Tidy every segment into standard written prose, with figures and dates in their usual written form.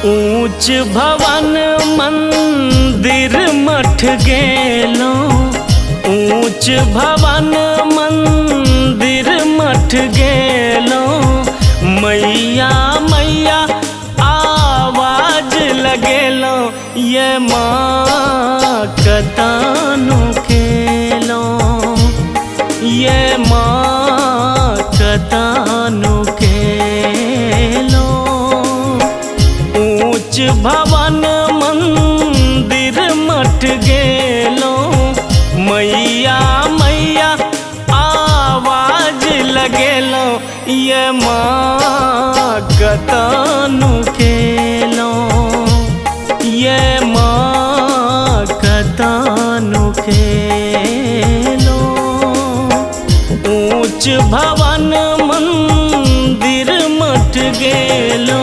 ऊंच भवन मंदिर मठ गेलो, ऊंच भवन मंदिर मठ गेलो। मैया मैया आवाज लगेलो, ये माँ कतानो खेलो, ये माँ कतानो खेलो। ऊंच भवन मंदिर मठ गेलो, मैया मैया आवाज लगेलो, ये माँ कतानो खेलो, ये माँ कतानो खेलो। ऊंच भवन मंदिर मठ गेलो।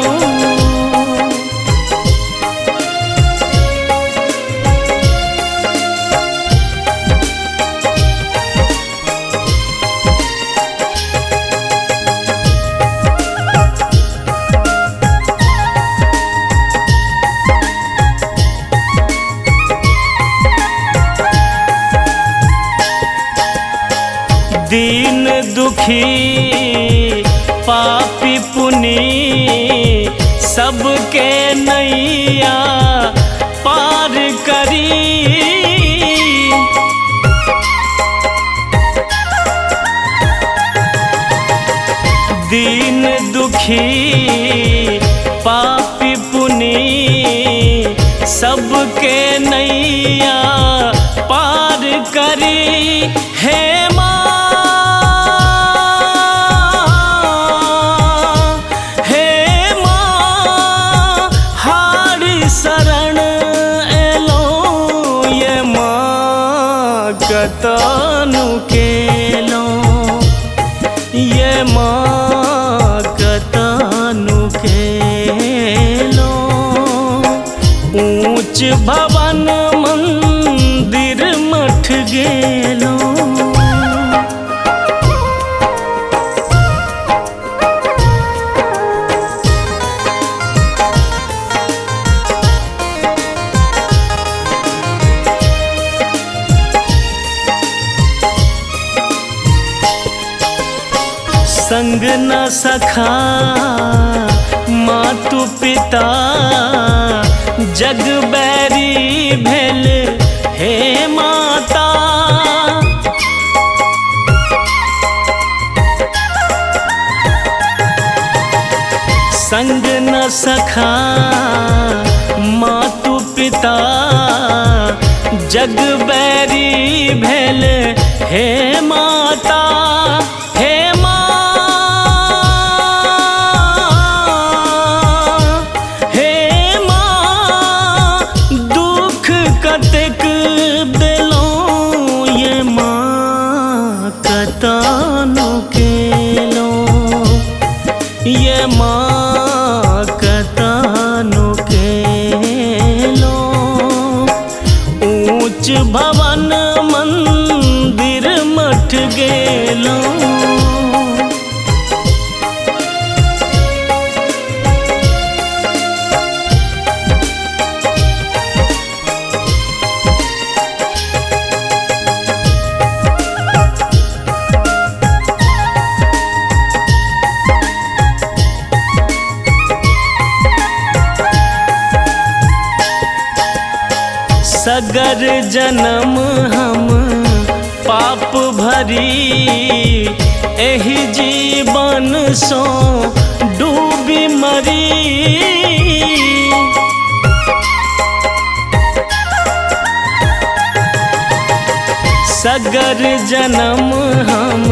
दीन दुखी पापी पुनी सबके नैया पार करी। दीन दुखी पापी पुनी सबके नैया पार करी। हे कतानो खेलो, ये माँ कतानो खेलो। ऊंच भवन मंदिर मठ गेलो। संग न सखा मातु पिता, जग बैरी भेल हे माता। संग न सखा मातु पिता, जग बैरी भेल हे माता। कतेक दिलो, ये माँ कतानो खेलो, ये माँ कतानो खेलो। ऊंच भवन मंदिर मठ गेलो। सगर जन्म हम पाप भरी, एहि जीवन सो डूबी मरी। सगर जन्म हम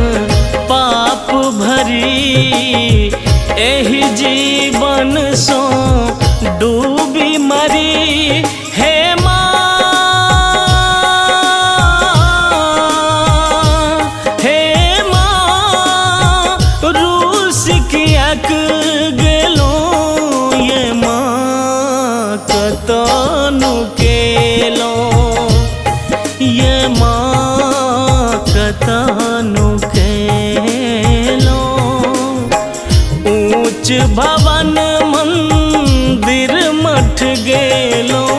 पाप भरी, एहि जीवन सो डूबी मरी। हे गेलो, ये माँ कतानो खेलो, ये माँ कतानो खेलो। ऊंच भवन मंदिर उठ गेलो